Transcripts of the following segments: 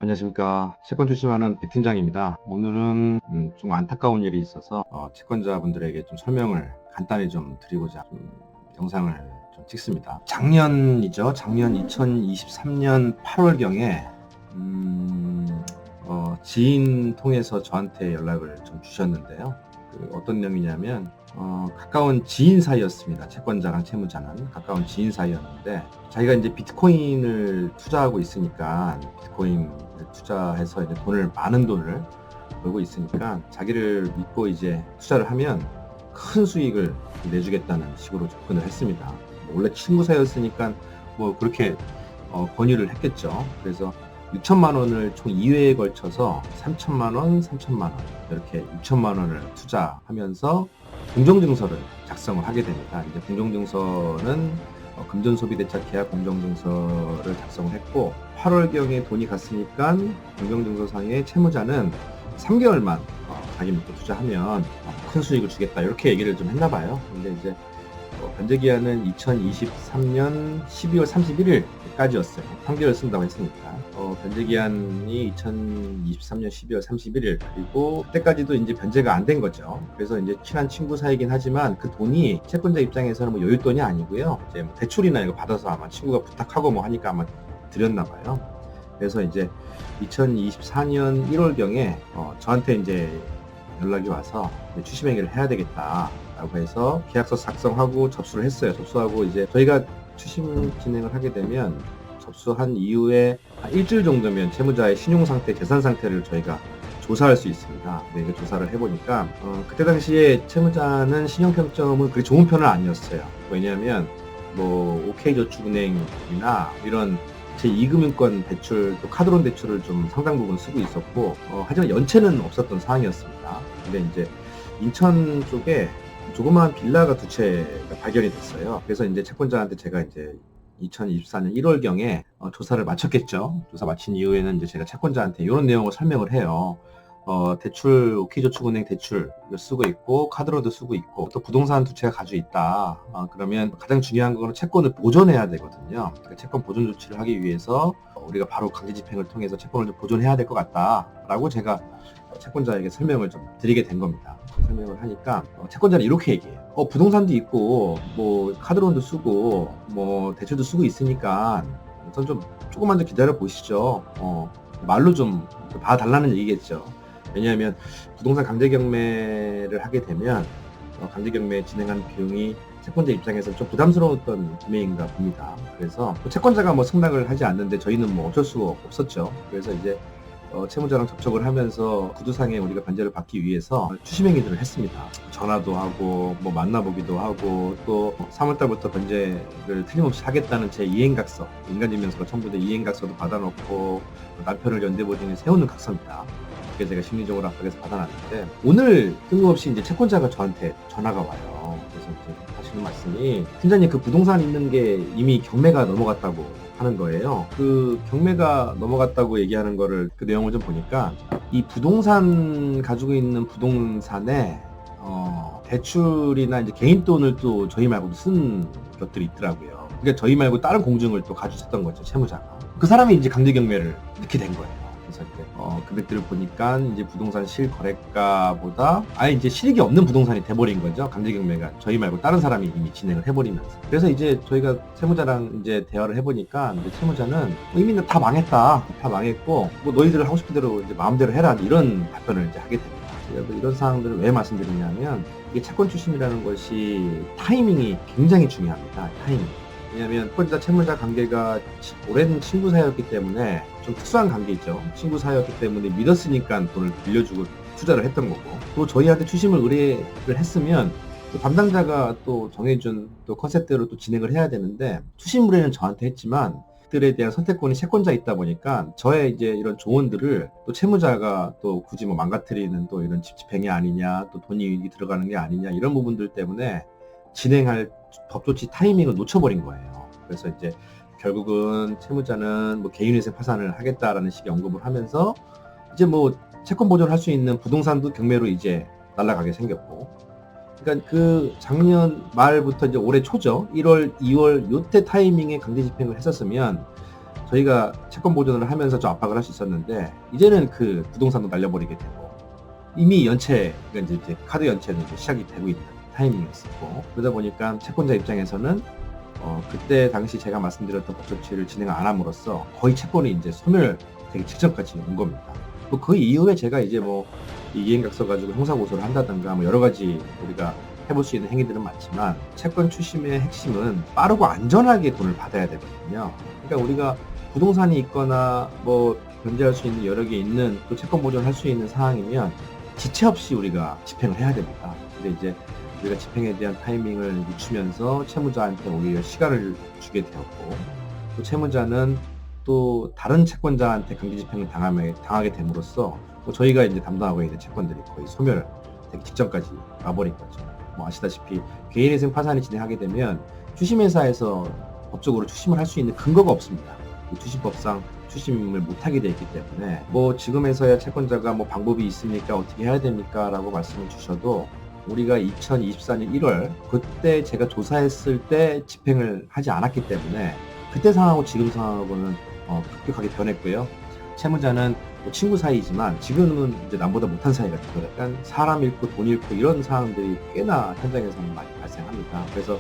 안녕하십니까. 채권 출신하는 백 팀장입니다. 오늘은 좀 안타까운 일이 있어서 채권자분들에게 좀 설명을 간단히 좀 드리고자 영상을 좀 찍습니다. 작년이죠. 작년 2023년 8월경에 지인 통해서 저한테 연락을 좀 주셨는데요. 어떤 내용이냐면 가까운 지인 사이였습니다. 채권자랑 채무자는 가까운 지인 사이였는데, 자기가 이제 비트코인을 투자하고 있으니까, 비트코인을 투자해서 이제 많은 돈을 벌고 있으니까 자기를 믿고 이제 투자를 하면 큰 수익을 내주겠다는 식으로 접근을 했습니다. 원래 친구 사이였으니까 뭐 그렇게 권유를 했겠죠. 그래서 6천만 원을 총 2회에 걸쳐서 3천만 원, 3천만 원 이렇게 6천만 원을 투자하면서 공정증서를 작성을 하게 됩니다. 이제 공정증서는 금전소비대차 계약 공정증서를 작성을 했고, 8월경에 돈이 갔으니까 공정증서상의 채무자는 3개월만 자기 믿고 투자하면 큰 수익을 주겠다 이렇게 얘기를 좀 했나 봐요. 근데 이제 변제기한은 2023년 12월 31일까지였어요. 3개월 쓴다고 했으니까. 변제기한이 2023년 12월 31일, 그리고 그때까지도 이제 변제가 안 된 거죠. 그래서 이제 친한 친구 사이긴 하지만 그 돈이 채권자 입장에서는 뭐 여윳돈이 아니고요. 이제 뭐 대출이나 이거 받아서 아마 친구가 부탁하고 뭐 하니까 아마 드렸나 봐요. 그래서 이제 2024년 1월경에 저한테 이제 연락이 와서 추심행위를 해야 되겠다 라고 해서 계약서 작성하고 접수를 했어요. 접수하고 이제 저희가 추심 진행을 하게 되면 접수한 이후에 한 일주일 정도면 채무자의 신용상태, 재산상태를 저희가 조사할 수 있습니다. 근데 이거 조사를 해보니까 그때 당시에 채무자는 신용평점은 그렇게 좋은 편은 아니었어요. 왜냐하면 뭐 OK저축은행이나 이런 제2금융권 대출, 또 카드론 대출을 좀 상당 부분 쓰고 있었고, 하지만 연체는 없었던 상황이었습니다. 근데 이제 인천 쪽에 조그마한 빌라가 2채가 발견이 됐어요. 그래서 이제 채권자한테 제가 이제 2024년 1월경에 조사를 마쳤겠죠. 조사 마친 이후에는 이제 제가 채권자한테 이런 내용을 설명을 해요. 대출, OK저축은행 대출 쓰고 있고, 카드로도 쓰고 있고, 또 부동산 2채가 가지고 있다. 그러면 가장 중요한 거는 채권을 보존해야 되거든요. 그러니까 채권 보존 조치를 하기 위해서 우리가 바로 강제 집행을 통해서 채권을 좀 보존해야 될 것 같다라고 제가 채권자에게 설명을 좀 드리게 된 겁니다. 설명을 하니까 채권자는 이렇게 얘기해요. 부동산도 있고, 뭐 카드론도 쓰고, 뭐 대출도 쓰고 있으니까 우선 좀 조금만 더 기다려 보시죠. 말로 좀 봐달라는 얘기겠죠. 왜냐하면 부동산 강제 경매를 하게 되면 강제 경매 진행하는 비용이 채권자 입장에서 좀 부담스러웠던 금액인가 봅니다. 그래서 채권자가 뭐 승낙을 하지 않는데 저희는 뭐 어쩔 수가 없었죠. 그래서 이제 채무자랑 접촉을 하면서 구두상에 우리가 변제를 받기 위해서 추심행위들을 했습니다. 전화도 하고 뭐 만나보기도 하고, 또 3월달부터 변제를 틀림없이 하겠다는 제 이행각서, 인간증명서가 첨부된 이행각서도 받아놓고 남편을 연대보증에 세우는 각서입니다. 그게 제가 심리적으로 압박해서 받아놨는데, 오늘 뜬금없이 이제 채권자가 저한테 전화가 와요. 그래서 이제 하시는 말씀이, 팀장님 그 부동산 있는 게 이미 경매가 넘어갔다고 하는 거예요. 그 경매가 넘어갔다고 얘기하는 거를, 그 내용을 좀 보니까, 이 부동산 가지고 있는 부동산에 대출이나 이제 개인 돈을 또 저희 말고도 쓴 것들이 있더라고요. 그러니까 저희 말고 다른 공증을 또 가지고 있었던 거죠, 채무자가. 그 사람이 이제 강제 경매를 넣게 된 거예요. 그래서 이제 금액들을 보니까 이제 부동산 실거래가보다 아예 이제 실익이 없는 부동산이 돼버린 거죠. 강제 경매가 저희 말고 다른 사람이 이미 진행을 해버리면서. 그래서 이제 저희가 채무자랑 이제 대화를 해보니까, 이제 채무자는 이미 다 망했다, 다 망했고 뭐 너희들 하고 싶은 대로 이제 마음대로 해라, 이런 답변을 이제 하게 됩니다. 제가 이런 사항들을 왜 말씀드리냐면, 이게 채권 추심이라는 것이 타이밍이 굉장히 중요합니다. 타이밍. 왜냐하면 채권자 채무자 관계가 오랜 친구 사이였기 때문에 좀 특수한 관계죠. 친구 사이였기 때문에 믿었으니까 돈을 빌려주고 투자를 했던 거고, 또 저희한테 추심을 의뢰를 했으면 또 담당자가 또 정해준 또 컨셉대로 또 진행을 해야 되는데, 추심 의뢰는 저한테 했지만 들에 대한 선택권이 채권자에 있다 보니까 저의 이제 이런 조언들을 또 채무자가 또 굳이 뭐 망가뜨리는 또 이런 집행이 아니냐, 또 돈이 들어가는 게 아니냐, 이런 부분들 때문에 진행할 법조치 타이밍을 놓쳐버린 거예요. 그래서 이제 결국은 채무자는 뭐 개인회생 파산을 하겠다라는 식의 언급을 하면서, 이제 뭐 채권 보존을 할 수 있는 부동산도 경매로 이제 날아가게 생겼고, 그러니까 그 작년 말부터 이제 올해 초죠. 1월, 2월 요때 타이밍에 강제 집행을 했었으면 저희가 채권 보존을 하면서 좀 압박을 할 수 있었는데 이제는 그 부동산도 날려버리게 되고 이미 연체가 이제 카드 연체는 이제 시작이 되고 있는 타이밍이었었고 그러다 보니까 채권자 입장에서는 그때 당시 제가 말씀드렸던 법 조치를 진행 안 함으로써 거의 채권이 이제 소멸되기 직전까지 온 겁니다. 그 이후에 제가 이제 이 이행각서 가지고 형사고소를 한다든가 여러 가지 우리가 해볼 수 있는 행위들은 많지만 채권 추심의 핵심은 빠르고 안전하게 돈을 받아야 되거든요. 그러니까 우리가 부동산이 있거나 변제할 수 있는 여러 개 있는 또 채권 보존할 수 있는 상황이면 지체 없이 우리가 집행을 해야 됩니다. 근데 이제 우리가 집행에 대한 타이밍을 늦추면서 채무자한테 오히려 시간을 주게 되었고 또 채무자는 또 다른 채권자한테 강제 집행을 당하게 됨으로써 저희가 이제 담당하고 있는 채권들이 거의 소멸되기 직전까지 와버린 거죠. 아시다시피 개인회생 파산이 진행하게 되면 추심회사에서 법적으로 추심을 할 수 있는 근거가 없습니다. 추심법상 추심을 못하게 되어 있기 때문에 지금에서야 채권자가 방법이 있습니까? 어떻게 해야 됩니까? 라고 말씀을 주셔도 우리가 2024년 1월 그때 제가 조사했을 때 집행을 하지 않았기 때문에 그때 상황하고 지금 상황하고는 급격하게 변했고요. 채무자는 친구 사이지만 지금은 이제 남보다 못한 사이가 되고 약간 사람 잃고 돈 잃고 이런 상황들이 꽤나 현장에서는 많이 발생합니다. 그래서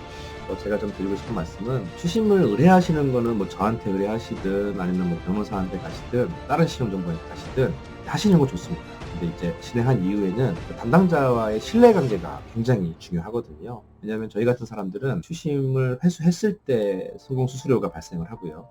제가 좀 드리고 싶은 말씀은 추심을 의뢰하시는 거는 저한테 의뢰하시든 아니면 변호사한테 가시든 다른 신용정보한테 가시든 하시는 거 좋습니다. 근데 이제 진행한 이후에는 담당자와의 신뢰관계가 굉장히 중요하거든요. 왜냐하면 저희 같은 사람들은 추심을 회수했을 때 성공수수료가 발생을 하고요.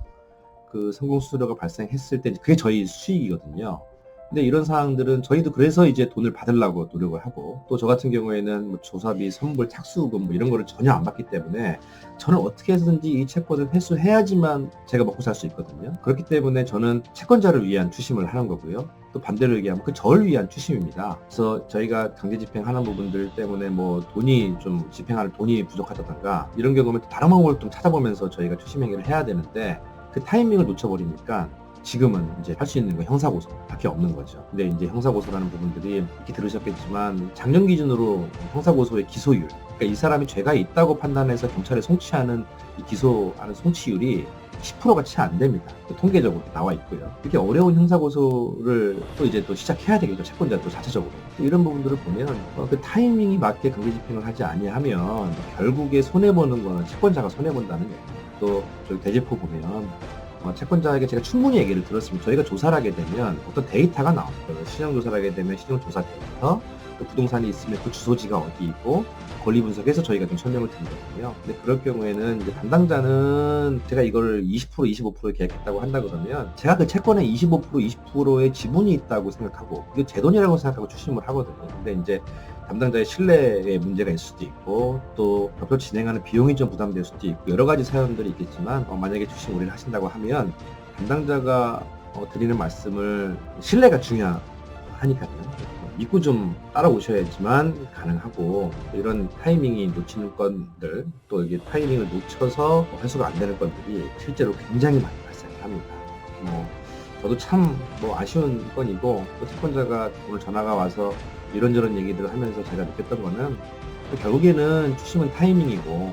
그 성공수수료가 발생했을 때 그게 저희 수익이거든요. 근데 이런 사항들은 저희도 그래서 이제 돈을 받으려고 노력을 하고 또 저 같은 경우에는 조사비, 선불, 착수금 이런 거를 전혀 안 받기 때문에 저는 어떻게 해서든지 이 채권을 회수해야지만 제가 먹고 살 수 있거든요. 그렇기 때문에 저는 채권자를 위한 추심을 하는 거고요. 또 반대로 얘기하면 그 저를 위한 추심입니다. 그래서 저희가 강제 집행하는 부분들 때문에 돈이 좀 집행할 돈이 부족하다던가 이런 경우면 다른 방법을 좀 찾아보면서 저희가 추심 행위를 해야 되는데 그 타이밍을 놓쳐버리니까 지금은 이제 할 수 있는 건 형사고소밖에 없는 거죠. 근데 이제 형사고소라는 부분들이 이렇게 들으셨겠지만 작년 기준으로 형사고소의 기소율, 그러니까 이 사람이 죄가 있다고 판단해서 경찰에 송치하는 이 기소하는 송치율이 10%가 채 안 됩니다. 통계적으로 나와 있고요. 이렇게 어려운 형사고소를 또 시작해야 되겠죠. 채권자도 자체적으로. 이런 부분들을 보면 그 타이밍이 맞게 강제 집행을 하지 아니하면 결국에 손해보는 거는 채권자가 손해본다는 얘기예요. 또 저희 대제포 보면 채권자에게 제가 충분히 얘기를 들었습니다. 저희가 조사를 하게 되면 어떤 데이터가 나옵니다. 신용조사를 하게 되면 신용조사 데이터, 또 부동산이 있으면 그 주소지가 어디 있고 권리 분석해서 저희가 좀 설명을 드리거든요. 근데 그럴 경우에는 이제 담당자는 제가 이걸 20%, 25% 계약했다고 한다 그러면 제가 그 채권에 25%, 20%의 지분이 있다고 생각하고 이게 제 돈이라고 생각하고 추심을 하거든요. 근데 이제 담당자의 신뢰에 문제가 있을 수도 있고 또 법조 진행하는 비용이 좀 부담될 수도 있고 여러 가지 사연들이 있겠지만 만약에 추심 의뢰를 하신다고 하면 담당자가 드리는 말씀을 신뢰가 중요하니까요. 믿고 좀 따라오셔야지만 가능하고 이런 타이밍이 놓치는 건들 또 이게 타이밍을 놓쳐서 회수가 안 되는 건들이 실제로 굉장히 많이 발생을 합니다. 저도 참 아쉬운 건이고 또 채권자가 오늘 전화가 와서 이런저런 얘기들을 하면서 제가 느꼈던 거는 결국에는 추심은 타이밍이고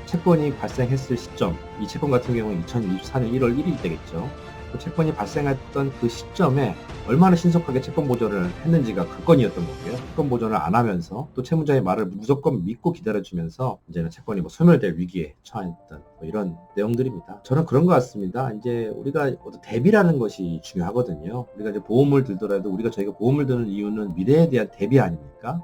채권이 발생했을 시점, 이 채권 같은 경우는 2024년 1월 1일 되겠죠. 채권이 발생했던 그 시점에 얼마나 신속하게 채권 보존을 했는지가 그 건이었던 거고요. 채권 보존을 안 하면서 또 채무자의 말을 무조건 믿고 기다려주면서 이제는 채권이 소멸될 위기에 처했던 이런 내용들입니다. 저는 그런 것 같습니다. 이제 우리가 대비라는 것이 중요하거든요. 우리가 이제 보험을 들더라도 저희가 보험을 드는 이유는 미래에 대한 대비 아닙니까?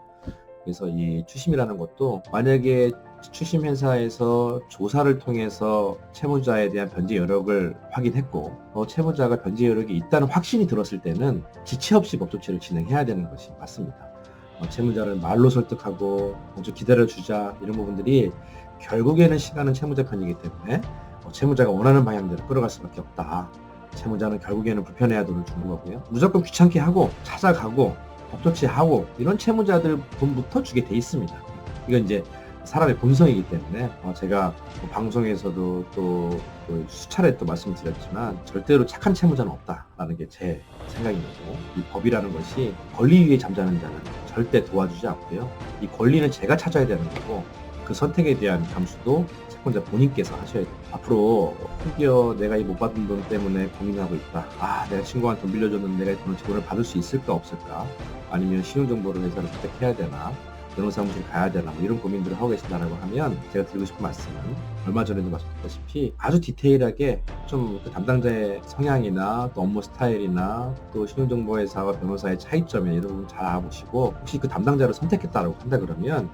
그래서 이 추심이라는 것도 만약에 추심 회사에서 조사를 통해서 채무자에 대한 변제 여력을 확인했고 채무자가 변제 여력이 있다는 확신이 들었을 때는 지체 없이 법 조치를 진행해야 되는 것이 맞습니다. 채무자를 말로 설득하고 좀 기다려주자 이런 부분들이 결국에는 시간은 채무자 편이기 때문에 채무자가 원하는 방향대로 끌어갈 수밖에 없다. 채무자는 결국에는 불편해야 돈을 주는 거고요. 무조건 귀찮게 하고 찾아가고 법 조치하고 이런 채무자들 돈부터 주게 돼 있습니다. 이건 이제 사람의 본성이기 때문에 제가 방송에서도 또 수차례 또 말씀드렸지만 절대로 착한 채무자는 없다라는 게 제 생각이고 이 법이라는 것이 권리 위에 잠자는 자는 절대 도와주지 않고요. 이 권리는 제가 찾아야 되는 거고 그 선택에 대한 감수도 채권자 본인께서 하셔야 됩니다. 앞으로 드디어 내가 이 못 받은 돈 때문에 고민하고 있다. 내가 친구한테 돈 빌려줬는데 내가 이 돈을 받을 수 있을까 없을까? 아니면 신용정보를 회사를 선택해야 되나? 변호사무실 가야 되나? 뭐 이런 고민들을 하고 계신다라고 하면 제가 드리고 싶은 말씀은 얼마 전에도 말씀드렸다시피 아주 디테일하게 좀 그 담당자의 성향이나 또 업무 스타일이나 또 신용정보회사와 변호사의 차이점이나 이런 부분 잘 알아보시고 혹시 그 담당자를 선택했다라고 한다 그러면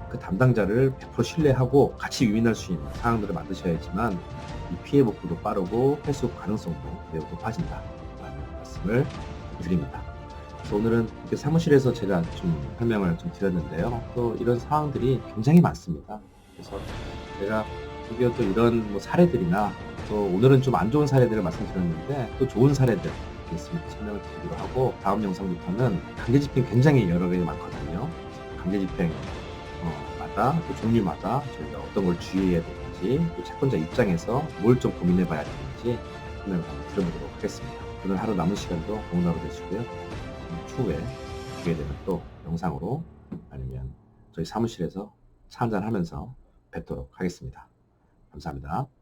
그 담당자를 100% 신뢰하고 같이 유인할 수 있는 상황들을 만드셔야지만 이 피해 복구도 빠르고 회수 가능성도 매우 높아진다라는 말씀을 드립니다. 그래서 오늘은 이렇게 사무실에서 제가 좀 설명을 좀 드렸는데요. 또 이런 상황들이 굉장히 많습니다. 그래서 제가 드디어 또 이런 뭐 사례들이나 또 오늘은 좀 안 좋은 사례들을 말씀드렸는데 또 좋은 사례들 있으면 설명을 드리기로 하고 다음 영상부터는 강제집행 굉장히 여러 개가 많거든요. 강제집행 마다 또 종류마다 저희가 어떤 걸 주의해야 되는지 또 채권자 입장에서 뭘 좀 고민해 봐야 되는지 설명을 한번 들어보도록 하겠습니다. 오늘 하루 남은 시간도 공부하고 되시고요. 추후에 기회 되면 또 영상으로 아니면 저희 사무실에서 차 한잔 하면서 뵙도록 하겠습니다. 감사합니다.